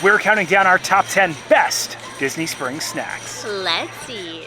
We're counting down our top 10 best Disney Springs snacks. Let's see.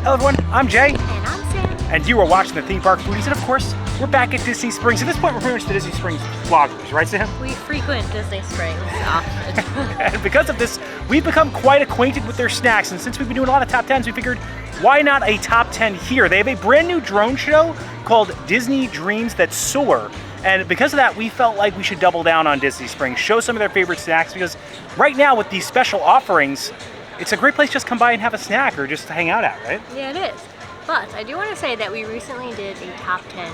Hello everyone, I'm Jay. And I'm Sam. And you are watching the Theme Park Foodies, and of course, we're back at Disney Springs. At this point, we're pretty much the Disney Springs vloggers, right Sam? We frequent Disney Springs often. And because of this, we've become quite acquainted with their snacks, and since we've been doing a lot of top 10s, we figured, why not a top 10 here? They have a brand new drone show called Disney Dreams That Soar. And because of that, we felt like we should double down on Disney Springs, show some of their favorite snacks, because right now with these special offerings, it's a great place to just come by and have a snack or just hang out at, right? Yeah, it is. But I do want to say that we recently did a top 10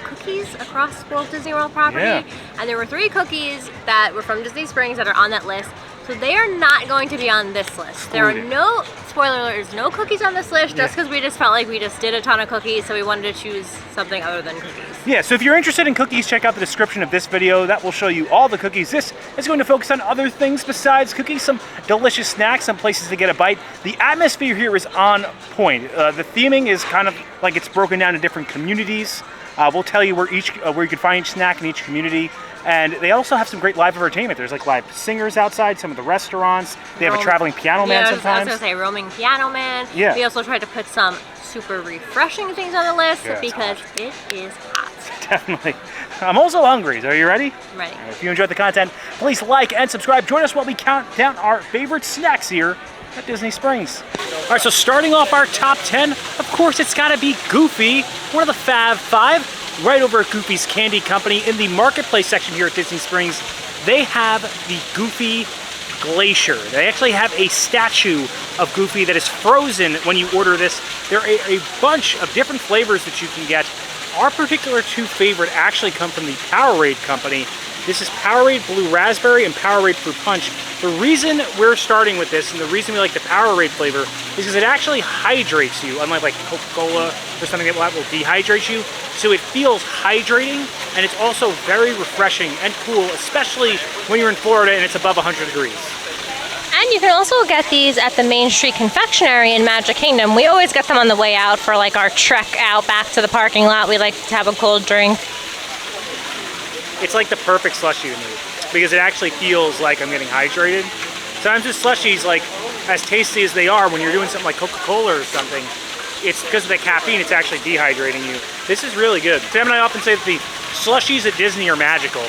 cookies across Walt Disney World property. Yeah. And there were 3 cookies that were from Disney Springs that are on that list. So they are not going to be on this list. There are no, spoiler alert, there's no cookies on this list just because we just felt like we just did a ton of cookies, so we wanted to choose something other than cookies. Yeah, so if you're interested in cookies, check out the description of this video. That will show you all the cookies. This is going to focus on other things besides cookies, some delicious snacks, some places to get a bite. The atmosphere here is on point. The theming is kind of like it's broken down to different communities. We'll tell you where you can find each snack in each community. And they also have some great live entertainment. There's like live singers outside, some of the restaurants. They have a traveling piano man sometimes. I was going to say roaming piano man. Yeah. We also tried to put some super refreshing things on the list because it is hot. Definitely. I'm also hungry. So are you ready? I'm ready. If you enjoyed the content, please like and subscribe. Join us while we count down our favorite snacks here at Disney Springs. All right, so starting off our top 10, of course, it's got to be Goofy, one of the Fab Five. Right over at Goofy's Candy Company in the marketplace section here at Disney Springs, they have the Goofy Glacier. They actually have a statue of Goofy that is frozen when you order this. There are a bunch of different flavors that you can get. Our particular 2 favorite actually come from the Powerade company. This is Powerade Blue Raspberry and Powerade Fruit Punch. The reason we're starting with this and the reason we like the Powerade flavor is because it actually hydrates you, unlike like Coca-Cola or something that will dehydrate you. So it feels hydrating, and it's also very refreshing and cool, especially when you're in Florida and it's above 100 degrees. And you can also get these at the Main Street Confectionery in Magic Kingdom. We always get them on the way out for like our trek out back to the parking lot. We like to have a cold drink. It's like the perfect slushie to me because it actually feels like I'm getting hydrated. Sometimes with slushies, like as tasty as they are, when you're doing something like Coca-Cola or something, it's because of the caffeine, it's actually dehydrating you. This is really good. Sam and I often say that the slushies at Disney are magical.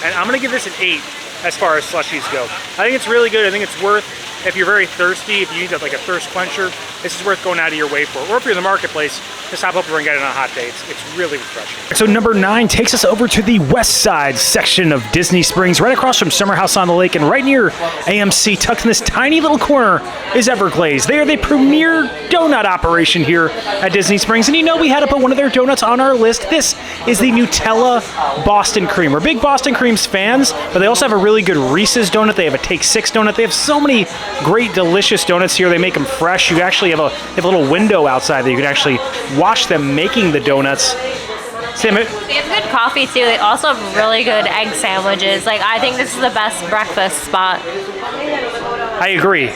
And I'm gonna give this an 8 as far as slushies go. I think it's really good. I think it's worth, if you're very thirsty, if you need like a thirst quencher, this is worth going out of your way for. Or if you're in the marketplace, just hop over and get it on a hot day. It's really refreshing. So number 9 takes us over to the west side section of Disney Springs, right across from Summer House on the Lake, and right near AMC, tucked in this tiny little corner, is Everglazed. They are the premier donut operation here at Disney Springs, and you know we had to put one of their donuts on our list. This is the Nutella Boston Cream. We're big Boston Creams fans, but they also have a really good Reese's donut. They have a Take 6 donut. They have so many great, delicious donuts here. They make them fresh. You actually have a little window outside that you can actually watch them making the donuts. Sam, they have good coffee too. They also have really good egg sandwiches. Like, I think this is the best breakfast spot. I agree.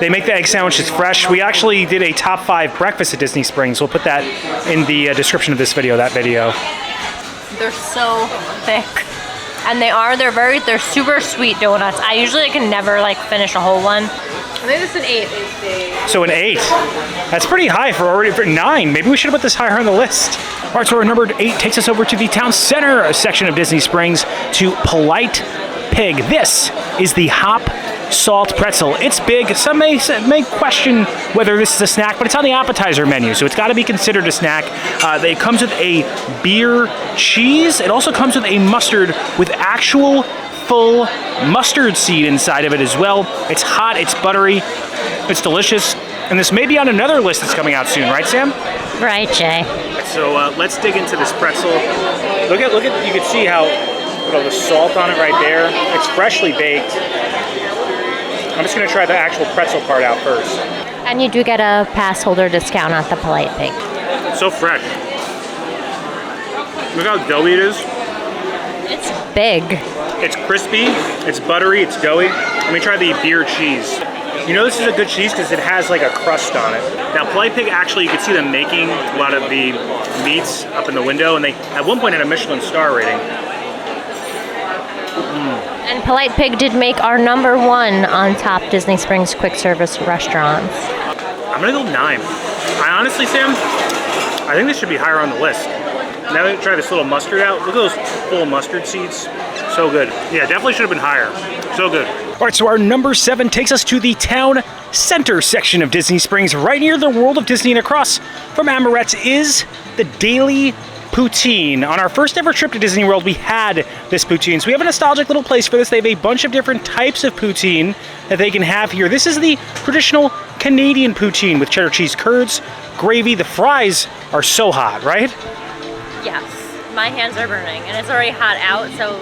They make the egg sandwiches fresh. We actually did a top 5 breakfast at Disney Springs. We'll put that in the description of this video, that video. They're so thick. And they're super sweet donuts. I usually can never like finish a whole one. I think this is an 8. So an 8. That's pretty high for 9. Maybe we should have put this higher on the list. All right, so our number 8 takes us over to the town center section of Disney Springs to Polite Pig. This is the Hop Salt Pretzel. It's big. Some may question whether this is a snack, but it's on the appetizer menu, so it's got to be considered a snack. It comes with a beer cheese. It also comes with a mustard with actual full mustard seed inside of it as well. It's hot, it's buttery, it's delicious, and this may be on another list that's coming out soon, right, Sam? Right, Jay. So let's dig into this pretzel. Look at, you can see how the salt on it right there. It's freshly baked. I'm just gonna try the actual pretzel part out first. And you do get a pass holder discount at the Polite Pig. So fresh. Look how doughy it is. It's big. It's crispy, it's buttery, it's doughy. Let me try the beer cheese. You know this is a good cheese because it has like a crust on it. Now Polite Pig, actually you can see them making a lot of the meats up in the window, and they at one point had a Michelin star rating. And Polite Pig did make our #1 on top Disney Springs quick service restaurants. I'm gonna go 9. I honestly, Sam, I think this should be higher on the list. Now that we try this little mustard out, look at those full mustard seeds. So good. Yeah, definitely should have been higher. So good. All right, so our number 7 takes us to the town center section of Disney Springs, right near the World of Disney, and across from Amorette's is the Daily Poutine. On our first ever trip to Disney World, we had this poutine. So we have a nostalgic little place for this. They have a bunch of different types of poutine that they can have here. This is the traditional Canadian poutine with cheddar cheese curds, gravy. The fries are so hot, right? Yes, my hands are burning, and it's already hot out, so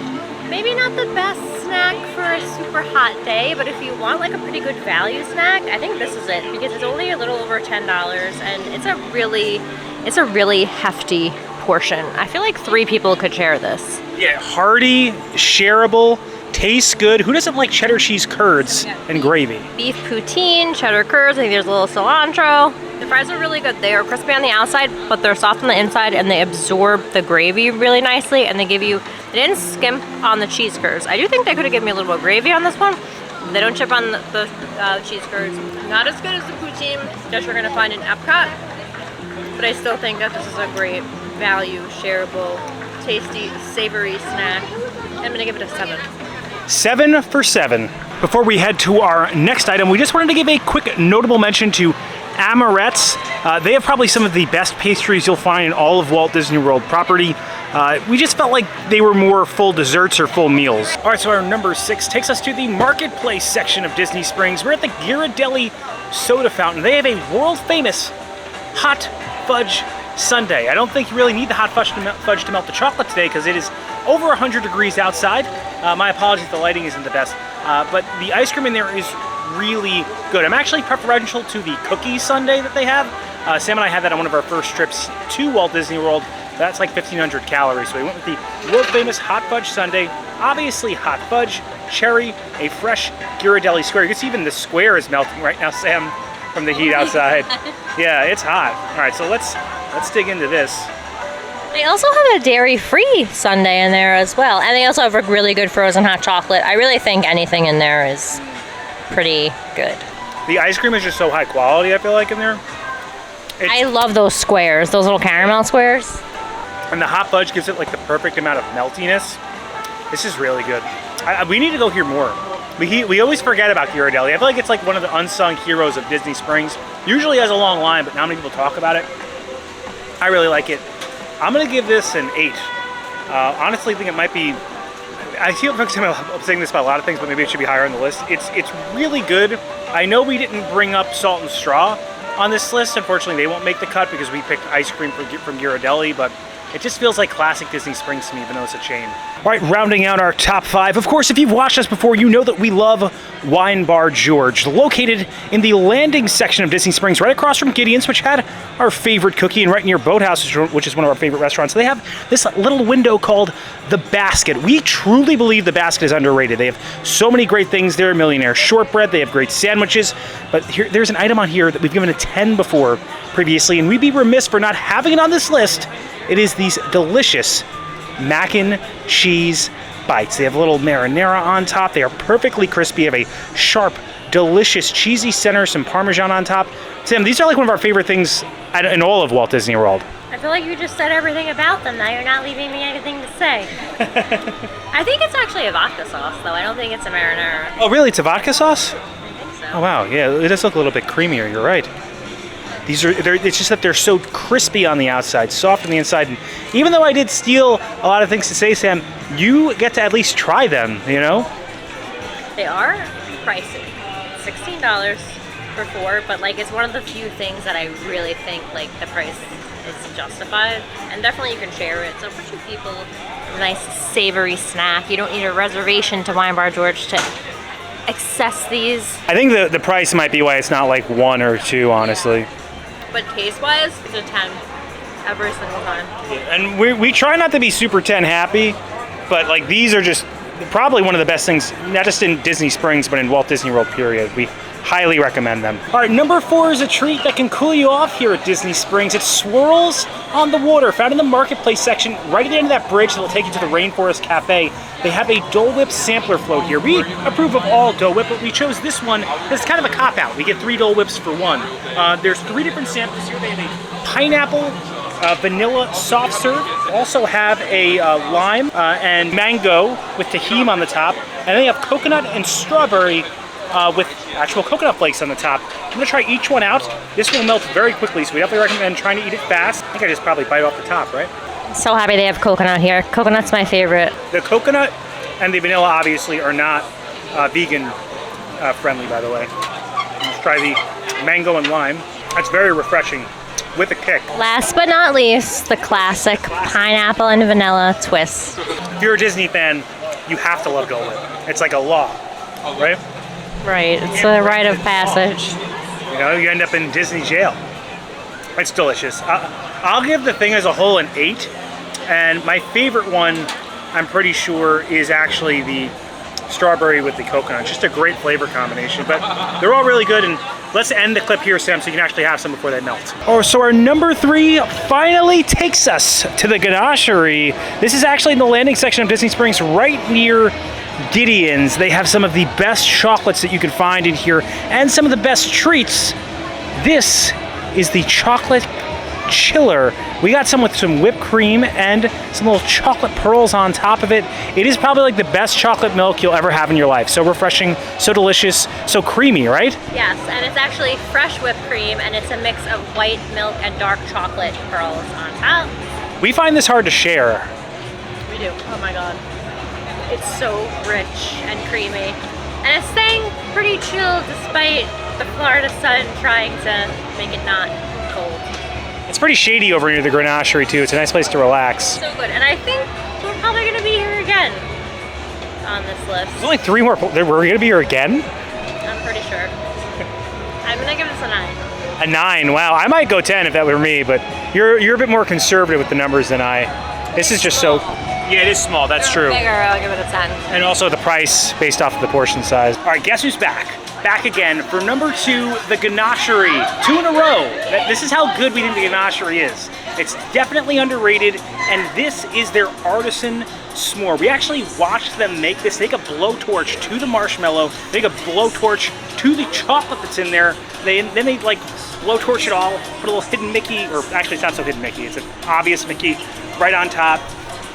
maybe not the best snack for a super hot day, but if you want like a pretty good value snack, I think this is it, because it's only a little over $10, and it's a really hefty portion. I feel like 3 people could share this. Yeah, hearty, shareable, tastes good. Who doesn't like cheddar cheese curds and gravy? Beef poutine, cheddar curds, I think there's a little cilantro. The fries are really good. They are crispy on the outside, but they're soft on the inside, and they absorb the gravy really nicely, and they didn't skimp on the cheese curds. I do think they could have given me a little more gravy on this one. They don't chip on the cheese curds. Not as good as the poutine that you're gonna find in Epcot, but I still think that this is a great value, shareable, tasty, savory snack. I'm gonna give it a 7. 7 for 7. Before we head to our next item, we just wanted to give a quick notable mention to Amorette's. They have probably some of the best pastries you'll find in all of Walt Disney World property. We just felt like they were more full desserts or full meals. All right, so our number 6 takes us to the marketplace section of Disney Springs. We're at the Ghirardelli Soda Fountain. They have a world famous hot fudge sundae. I don't think you really need the hot fudge to melt the chocolate today because it is over 100 degrees outside. My apologies, the lighting isn't the best, but the ice cream in there is really good. I'm actually preferential to the cookie sundae that they have. Sam and I had that on one of our first trips to Walt Disney World. That's like 1,500 calories, so we went with the world famous hot fudge sundae. Obviously hot fudge, cherry, a fresh Ghirardelli square. You can see even the square is melting right now, Sam, from the heat outside. Yeah, it's hot. All right, so let's dig into this. They also have a dairy-free sundae in there as well, and they also have a really good frozen hot chocolate. I really think anything in there is pretty good. The ice cream is just so high quality, I feel like, in there. I love those squares, those little caramel squares. And the hot fudge gives it like the perfect amount of meltiness. This is really good. We need to go here more. We always forget about Ghirardelli. I feel like it's like one of the unsung heroes of Disney Springs. Usually has a long line, but not many people talk about it. I really like it. I'm gonna give this an 8. Honestly, I think it might be, I feel like I'm saying this about a lot of things, but maybe it should be higher on the list. It's really good. I know we didn't bring up Salt and Straw on this list. Unfortunately, they won't make the cut because we picked ice cream from Ghirardelli, but it just feels like classic Disney Springs to me, even though it's a chain. All right, rounding out our top 5. Of course, if you've watched us before, you know that we love Wine Bar George, located in the landing section of Disney Springs, right across from Gideon's, which had our favorite cookie, and right near Boathouse, which is one of our favorite restaurants. They have this little window called The Basket. We truly believe The Basket is underrated. They have so many great things there, Millionaire Shortbread, they have great sandwiches, but there's an item on here that we've given a 10 before previously, and we'd be remiss for not having it on this list. It is these delicious mac and cheese bites. They have a little marinara on top. They are perfectly crispy, have a sharp, delicious, cheesy center, some Parmesan on top. Sam, these are like one of our favorite things in all of Walt Disney World. I feel like you just said everything about them. Now you're not leaving me anything to say. I think it's actually a vodka sauce, though. I don't think it's a marinara. Oh, really? It's a vodka sauce? I think so. Oh, wow. Yeah, it does look a little bit creamier. You're right. It's just that they're so crispy on the outside, soft on the inside. And even though I did steal a lot of things to say, Sam, you get to at least try them, you know? They are pricey. $16 for 4, but like it's one of the few things that I really think like the price is justified. And definitely you can share it. So for 2 people, a nice savory snack. You don't need a reservation to Wine Bar George to access these. I think the price might be why it's not like 1 or 2, honestly. Yeah. But taste-wise, it's a 10. every single time. And we try not to be super 10 happy, but like these are just probably one of the best things, not just in Disney Springs, but in Walt Disney World, period. We highly recommend them. All right, number 4 is a treat that can cool you off here at Disney Springs. It's swirls on the water, found in the marketplace section, right at the end of that bridge that will take you to the Rainforest Cafe. They have a Dole Whip sampler float here. We approve of all Dole Whip, but we chose this one. It's kind of a cop-out. We get 3 Dole Whips for 1. There's 3 different samples here. They have a pineapple, vanilla soft serve, also have a lime and mango with tahini on the top, and they have coconut and strawberry with actual coconut flakes on the top. I'm gonna try each one out. This will melt very quickly, so we definitely recommend trying to eat it fast. I think I just probably bite off the top, right? So happy they have coconut here. Coconut's my favorite. The coconut and the vanilla obviously are not vegan friendly, by the way. Let's try the mango and lime. That's very refreshing with a kick. Last but not least, the classic pineapple and vanilla twist. If you're a Disney fan, you have to love Dole Whip. It's like a law, right? Right, it's a rite of passage. You know, you end up in Disney jail. It's delicious. I'll give the thing as a whole an 8. And my favorite one, I'm pretty sure, is actually the strawberry with the coconut. Just a great flavor combination. But they're all really good. And let's end the clip here, Sam, so you can actually have some before they melt. Oh, so our number 3 finally takes us to the ganachery. This is actually in the landing section of Disney Springs, right near Gideon's. They have some of the best chocolates that you can find in here and some of the best treats. This is the chocolate chiller. We got some with some whipped cream and some little chocolate pearls on top of it. It is probably like the best chocolate milk you'll ever have in your life. So refreshing, so delicious, so creamy, right? Yes, and it's actually fresh whipped cream, and it's a mix of white milk and dark chocolate pearls on top. We find this hard to share. We do. Oh my god. It's so rich and creamy. And it's staying pretty chill despite the Florida sun trying to make it not cold. It's pretty shady over near the Ganachery too. It's a nice place to relax. So good. And I think we're probably going to be here again on this list. There's only 3 more. We're going to be here again? I'm pretty sure. I'm going to give this a 9. A 9. Wow. I might go 10 if that were me, but you're a bit more conservative with the numbers than I. This is just so... Yeah, it is small. That's true. Bigger, I'll give it a 10. And also the price based off of the portion size. All right, guess who's back? Back again for number 2, the Ganachery. 2 in a row. This is how good we think the Ganachery is. It's definitely underrated, and this is their Artisanal S'more. We actually watched them make this. They make a blowtorch to the marshmallow, they make a blowtorch to the chocolate that's in there. Then they like blowtorch it all, put a little hidden Mickey, or actually it's not so hidden Mickey, it's an obvious Mickey right on top.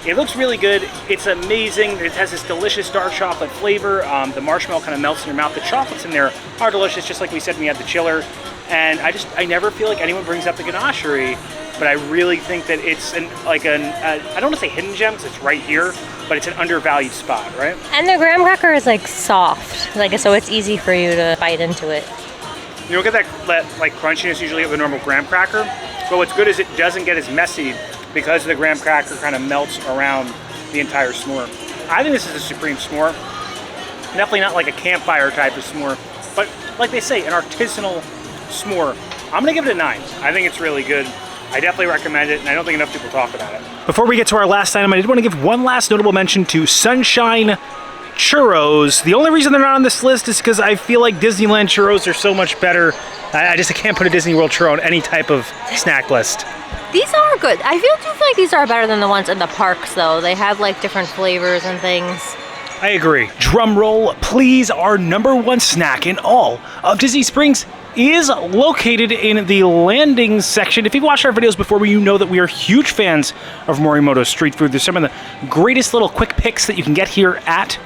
It looks really good. It's amazing. It has this delicious dark chocolate flavor. The marshmallow kind of melts in your mouth. The chocolates in there are delicious, just like we said when we had the chiller. And I never feel like anyone brings up the Ganachery, but I really think that it's I don't want to say hidden gem because it's right here, but it's an undervalued spot, right? And the graham cracker is like soft, so it's easy for you to bite into it. You don't get that like crunchiness usually of a normal graham cracker, but what's good is it doesn't get as messy because the graham cracker kind of melts around the entire s'more. I think this is a supreme s'more. Definitely not like a campfire type of s'more, but like they say, an artisanal s'more. I'm gonna give it a 9. I think it's really good. I definitely recommend it, and I don't think enough people talk about it. Before we get to our last item, I did want to give one last notable mention to Sunshine Churros. The only reason they're not on this list is because I feel like Disneyland churros are so much better. I can't put a Disney World churro on any type of snack list. These are good. I do feel like these are better than the ones in the parks, though. They have like different flavors and things. I agree. Drum roll, please. Our number 1 snack in all of Disney Springs is located in the landing section. If you've watched our videos before, you know that we are huge fans of Morimoto street food. There's some of the greatest little quick picks that you can get here at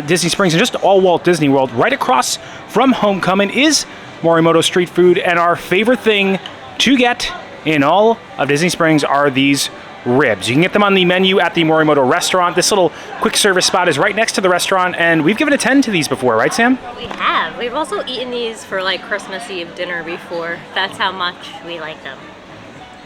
Disney Springs and just all Walt Disney World. Right across from Homecoming is Morimoto street food, and our favorite thing to get in all of Disney Springs are these ribs. You can get them on the menu at the Morimoto restaurant. This little quick service spot is right next to the restaurant, and we've given a 10 to these before, right, Sam? We have. We've also eaten these for like Christmas Eve dinner before. That's how much we like them.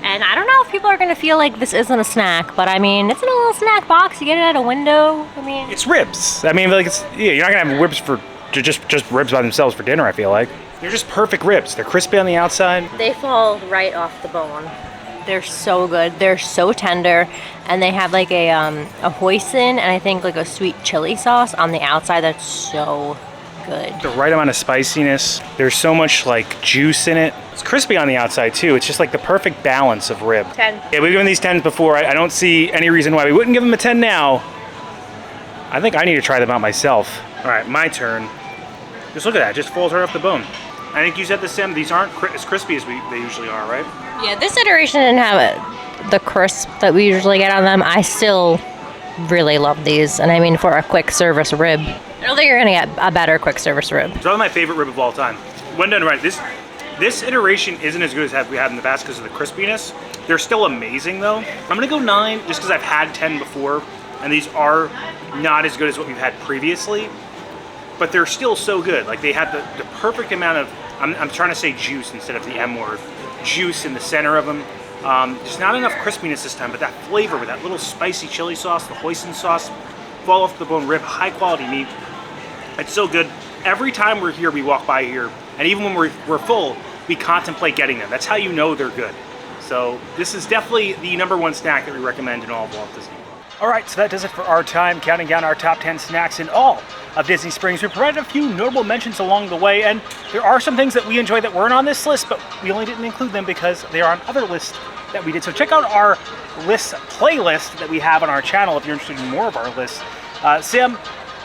And I don't know if people are going to feel like this isn't a snack, but I mean, it's in a little snack box. You get it at a window. I mean, it's ribs. I mean, like you're not going to have ribs for just ribs by themselves for dinner, I feel like. They're just perfect ribs. They're crispy on the outside. They fall right off the bone. They're so good. They're so tender, and they have like a hoisin and I think like a sweet chili sauce on the outside. That's so good. The right amount of spiciness. There's so much like juice in it. It's crispy on the outside too. It's just like the perfect balance of rib. 10. Yeah, we've given these 10s before. I don't see any reason why we wouldn't give them a 10 now. I think I need to try them out myself. All right, my turn. Just look at that. It just falls right off the bone. I think you said this, Sam. These aren't as crispy as they usually are, right? Yeah, this iteration didn't have the crisp that we usually get on them. I still really love these, and I mean for a quick service rib. I don't think you're gonna get a better quick service rib. It's probably my favorite rib of all time. When done right, this iteration isn't as good as we had in the past because of the crispiness. They're still amazing though. I'm gonna go 9 just because I've had 10 before, and these are not as good as what we've had previously. But they're still so good. Like they have the perfect amount of, I'm trying to say juice instead of the M word, juice in the center of them. Just not enough crispiness this time, but that flavor with that little spicy chili sauce, the hoisin sauce, fall off the bone rib, high quality meat. It's so good. Every time we're here, we walk by here, and even when we're full, we contemplate getting them. That's how you know they're good. So this is definitely the #1 snack that we recommend in all of Walt Disney. All right, so that does it for our time counting down our top 10 snacks in all of Disney Springs. We provided a few notable mentions along the way, and there are some things that we enjoy that weren't on this list, but we only didn't include them because they are on other lists that we did. So check out our list playlist that we have on our channel if you're interested in more of our lists. Sam,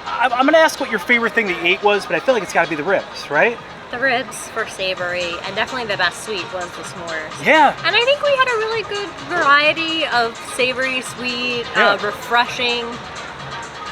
I'm gonna ask what your favorite thing that you ate was, but I feel like it's gotta be the ribs, right? The ribs for savory, and definitely the best sweet was the s'mores. Yeah. And I think we had a really good variety of savory, sweet, refreshing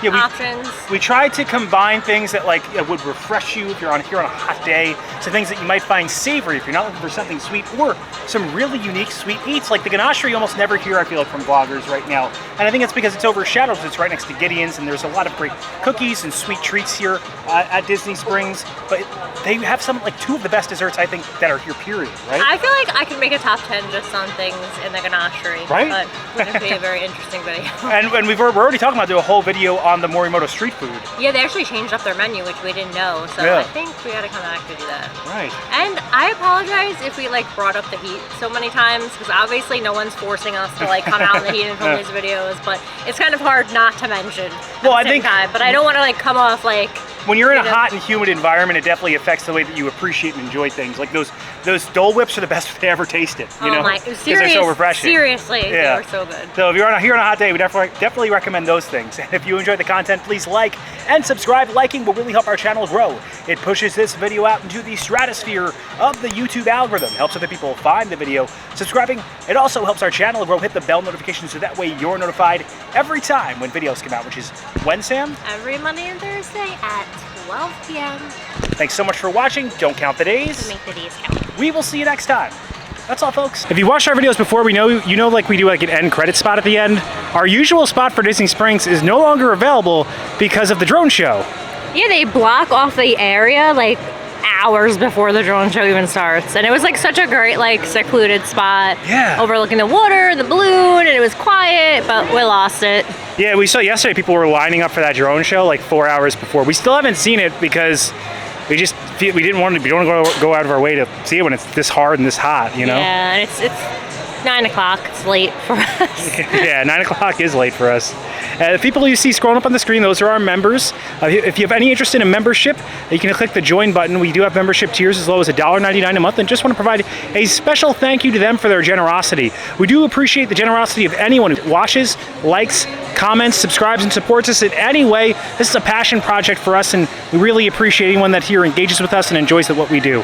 options. We tried to combine things that like would refresh you if you're here on a hot day. So things that you might find savory if you're not looking for something sweet, or some really unique sweet eats like the ganache you almost never hear, I feel like, from vloggers right now. And I think it's because it's overshadowed because it's right next to Gideon's, and there's a lot of great cookies and sweet treats here at Disney Springs. But they have like 2 of the best desserts I think that are here, period, right? I feel like I could make a top 10 just on things in the ganachery. Right? But it would be a very interesting video. and we're already talking about doing a whole video on the Morimoto street food. Yeah, they actually changed up their menu, which we didn't know. So Yeah. I think we gotta come back to do that. Right. And I apologize if we like brought up the heat so many times, because obviously no one's forcing us to like come out in the heat and film these videos, but it's kind of hard not to mention at the same time. But I don't want to like come off like, when you're in a hot and humid environment, it definitely affects the way that you appreciate and enjoy things. Like those Dole whips are the best they ever tasted. You know, because they're so refreshing. Seriously, they were so good. So if you're here on a hot day, we definitely recommend those things. And if you enjoy the content, please like and subscribe. Liking will really help our channel grow. It pushes this video out into the stratosphere of the YouTube algorithm. Helps other people find the video. Subscribing, it also helps our channel grow. Hit the bell notification so that way you're notified every time when videos come out, which is when, Sam? Every Monday and Thursday at 12 p.m. Thanks so much for watching. Don't count the days. To make the days count. We will see you next time. That's all, folks. If you watched our videos before, you know like we do like an end credit spot at the end. Our usual spot for Disney Springs is no longer available because of the drone show. Yeah, they block off the area like hours before the drone show even starts, and it was like such a great like secluded spot. Yeah. Overlooking the water, the balloon, and it was quiet, but we lost it. Yeah, we saw yesterday people were lining up for that drone show like 4 hours before. We still haven't seen it because we don't want to go out of our way to see it when it's this hard and this hot, you know? Yeah, and it's 9 o'clock. It's late for us. Yeah, 9 o'clock is late for us. The people you see scrolling up on the screen, those are our members. If you have any interest in a membership, you can click the join button. We do have membership tiers as low as $1.99 a month, and just want to provide a special thank you to them for their generosity. We do appreciate the generosity of anyone who watches, likes, comments, subscribes, and supports us in any way. This is a passion project for us, and we really appreciate anyone that here engages with us and enjoys what we do.